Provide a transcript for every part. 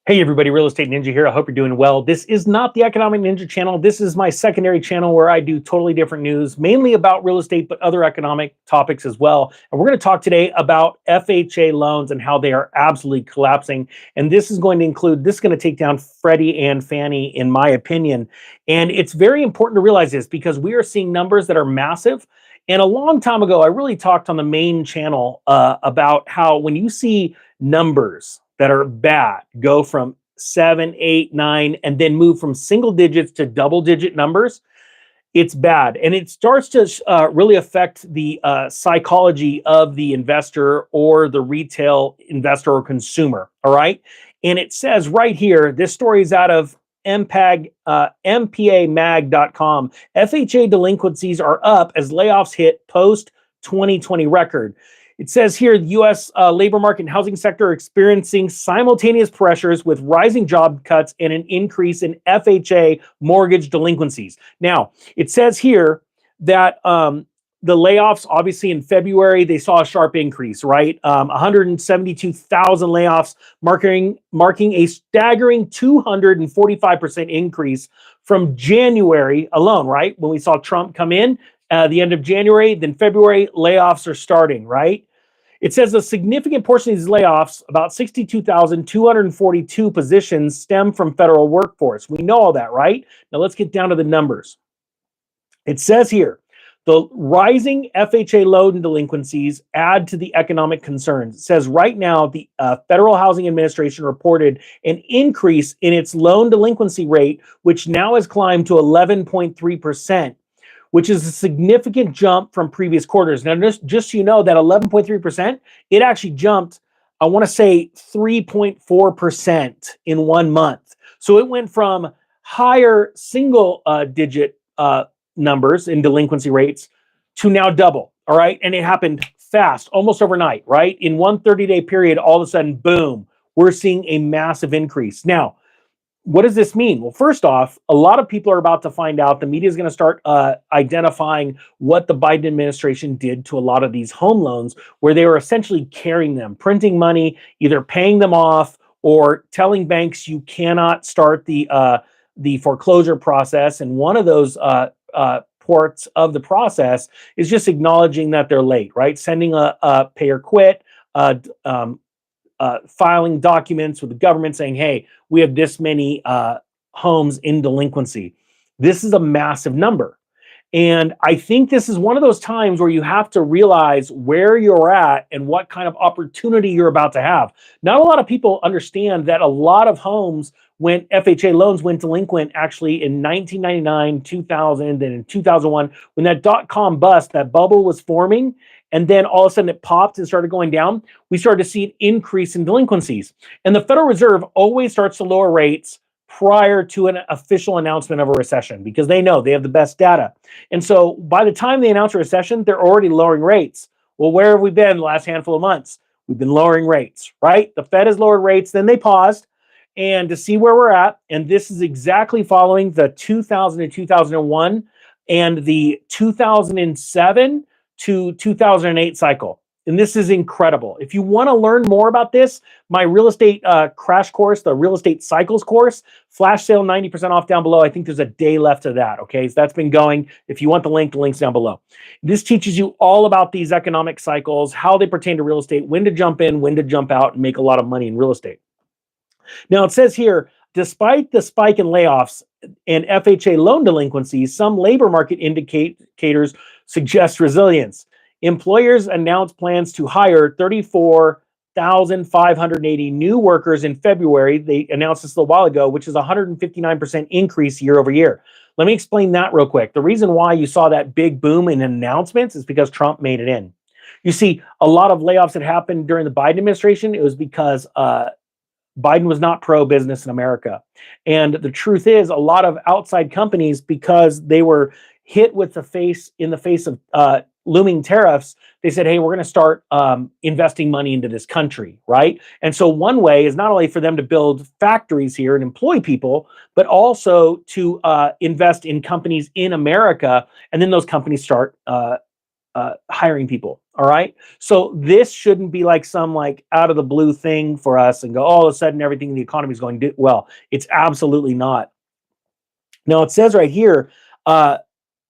Hey everybody, Real Estate Ninja here. I hope you're doing well. This is not the Economic Ninja channel. This is my secondary channel where I do totally different news, mainly about real estate, but other economic topics as well. And we're going to talk today about FHA loans and how they are absolutely collapsing. And this is going to take down Freddie and Fannie, in my opinion. And it's very important to realize this because we are seeing numbers that are massive. And a long time ago, I really talked on the main channel about how when you see numbers that are bad go from 7, 8, 9, and then move from single digits to double digit numbers, it's bad. And it starts to really affect the psychology of the investor or the retail investor or consumer. All right. And it says right here, this story is out of mpamag.com. FHA delinquencies are up as layoffs hit post 2020 record. It says here the U.S. Labor market and housing sector are experiencing simultaneous pressures with rising job cuts and an increase in FHA mortgage delinquencies. Now, it says here that the layoffs, obviously in February, they saw a sharp increase, right? 172,000 layoffs, marking a staggering 245% increase from January alone, right? When we saw Trump come in, the end of January, then February, layoffs are starting, right? It says a significant portion of these layoffs, about 62,242 positions, stem from federal workforce. We know all that, right? Now let's get down to the numbers. It says here, the rising FHA loan delinquencies add to the economic concerns. It says right now, the Federal Housing Administration reported an increase in its loan delinquency rate, which now has climbed to 11.3%. which is a significant jump from previous quarters. Now, just so you know, that 11.3%, it actually jumped, I want to say 3.4% in 1 month. So it went from higher single digit numbers in delinquency rates to now double, all right? And it happened fast, almost overnight, right? In one 30-day period, all of a sudden, boom, we're seeing a massive increase. Now, what does this mean? Well, first off, a lot of people are about to find out. The media is going to start identifying what the Biden administration did to a lot of these home loans, where they were essentially carrying them, printing money, either paying them off or telling banks you cannot start the foreclosure process. And one of those parts of the process is just acknowledging that they're late, right? Sending a pay or quit, filing documents with the government saying, hey, we have this many homes in delinquency. This is a massive number. And I think this is one of those times where you have to realize where you're at and what kind of opportunity you're about to have. Not a lot of people understand that a lot of homes FHA loans went delinquent actually in 1999, 2000, and then in 2001, when that dot-com bust, that bubble was forming, and then all of a sudden it popped and started going down, we started to see an increase in delinquencies. And the Federal Reserve always starts to lower rates prior to an official announcement of a recession because they know they have the best data. And so by the time they announce a recession, they're already lowering rates. Well, where have we been the last handful of months? We've been lowering rates, right? The Fed has lowered rates, then they paused and to see where we're at. And this is exactly following the 2000 and 2001 and the 2007 to 2008 cycle. And this is incredible. If you want to learn more about this, my real estate crash course, the real estate cycles course, flash sale 90% off down below. I think there's a day left of that. Okay. So that's been going. If you want the link's down below. This teaches you all about these economic cycles, how they pertain to real estate, when to jump in, when to jump out and make a lot of money in real estate. Now it says here, despite the spike in layoffs and FHA loan delinquencies, some labor market indicators suggest resilience. Employers announced plans to hire 34,580 new workers in February. They announced this a little while ago, which is a 159% increase year over year. Let me explain that real quick. The reason why you saw that big boom in announcements is because Trump made it in. You see, a lot of layoffs that happened during the Biden administration, it was because Biden was not pro-business in America. And the truth is, a lot of outside companies, because they were hit in the face of looming tariffs, they said, hey, we're going to start investing money into this country, right? And so one way is not only for them to build factories here and employ people, but also to invest in companies in America. And then those companies start hiring people. All right. So this shouldn't be like some like out of the blue thing for us and go, all of a sudden everything in the economy is going to do well. It's absolutely not. Now it says right here, uh,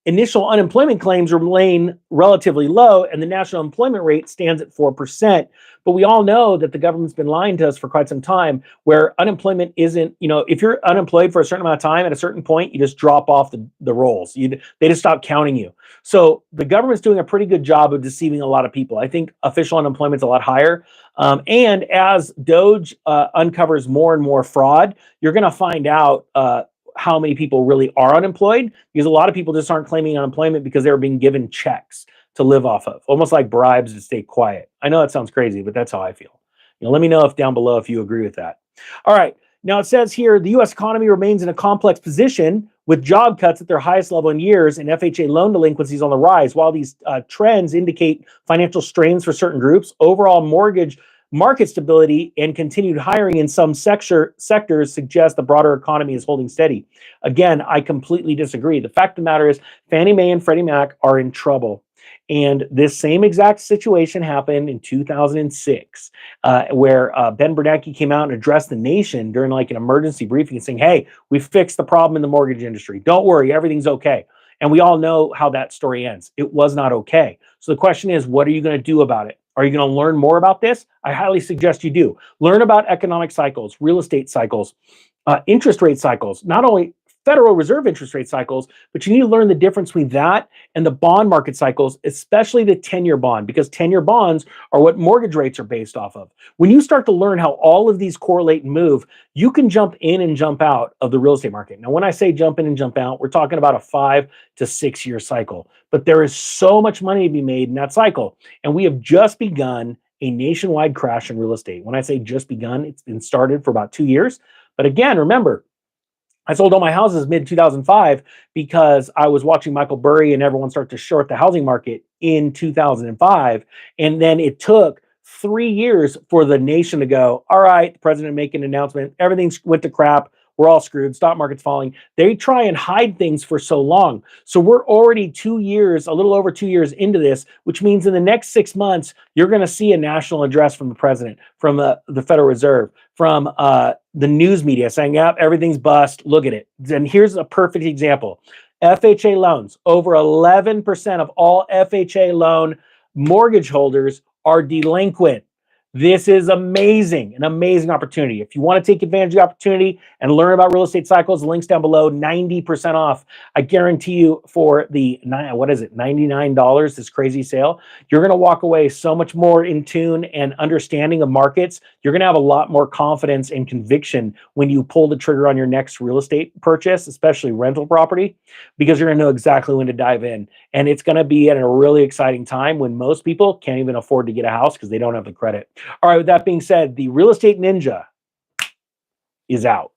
initial unemployment claims remain relatively low, and the national employment rate stands at 4%. But we all know that the government's been lying to us for quite some time, where unemployment isn't, if you're unemployed for a certain amount of time, at a certain point, you just drop off the rolls. They just stop counting you. So the government's doing a pretty good job of deceiving a lot of people. I think official unemployment's a lot higher. And as Doge uncovers more and more fraud, you're going to find out how many people really are unemployed, because a lot of people just aren't claiming unemployment because they're being given checks to live off of, almost like bribes to stay quiet. I know that sounds crazy, but that's how I feel. Let me know if down below if you agree with that. All right. Now it says here the U.S. economy remains in a complex position with job cuts at their highest level in years and FHA loan delinquencies on the rise. While these trends indicate financial strains for certain groups, overall mortgage market stability and continued hiring in some sectors suggest the broader economy is holding steady. Again, I completely disagree. The fact of the matter is Fannie Mae and Freddie Mac are in trouble. And this same exact situation happened in 2006, where Ben Bernanke came out and addressed the nation during like an emergency briefing saying, hey, we fixed the problem in the mortgage industry. Don't worry, everything's okay. And we all know how that story ends. It was not okay. So the question is, what are you going to do about it? Are you going to learn more about this? I highly suggest you do. Learn about economic cycles, real estate cycles, interest rate cycles, not only Federal Reserve interest rate cycles, but you need to learn the difference between that and the bond market cycles, especially the 10-year bond, because 10-year bonds are what mortgage rates are based off of. When you start to learn how all of these correlate and move, you can jump in and jump out of the real estate market. Now, when I say jump in and jump out, we're talking about a 5 to 6 year cycle, but there is so much money to be made in that cycle. And we have just begun a nationwide crash in real estate. When I say just begun, it's been started for about 2 years. But again, remember, I sold all my houses mid-2005 because I was watching Michael Burry and everyone start to short the housing market in 2005. And then it took 3 years for the nation to go, all right, the president make an announcement, everything went to crap, we're all screwed, stock market's falling. They try and hide things for so long. So we're already 2 years, a little over 2 years into this, which means in the next 6 months, you're going to see a national address from the president, from the Federal Reserve, from the news media saying, yep, everything's bust, look at it. And here's a perfect example. FHA loans, over 11% of all FHA loan mortgage holders are delinquent. This is amazing, an amazing opportunity. If you want to take advantage of the opportunity and learn about real estate cycles, the link's down below, 90% off. I guarantee you for the, $99, this crazy sale, you're going to walk away so much more in tune and understanding of markets. You're going to have a lot more confidence and conviction when you pull the trigger on your next real estate purchase, especially rental property, because you're going to know exactly when to dive in. And it's going to be at a really exciting time when most people can't even afford to get a house because they don't have the credit. All right, with that being said, the real estate ninja is out.